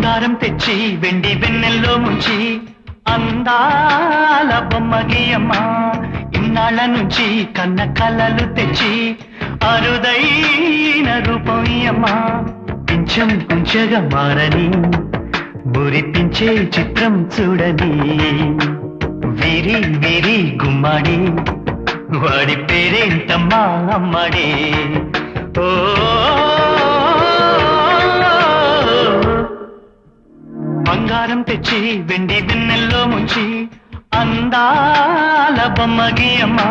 బంగారం తెచ్చి వెండి వెన్నెల్లో ముంచి అందాల బొమ్మ గీయమ్మా. ఇన్నాళ్ళ నుంచి కన్న కలలు తెచ్చి అరుదైన రూపం ఇయ్యమ్మా. కొంచెం కొంచెగా మారని మురిపించే చిత్రం చూడని వీరి వీరి గుమ్మాడి వాడి పేరేంటమ్మా అమ్మడే. ఓ బంగారం తెచ్చి వెండి వెన్నెల్లో ముంచి అందాల బొమ్మ గీయమ్మా.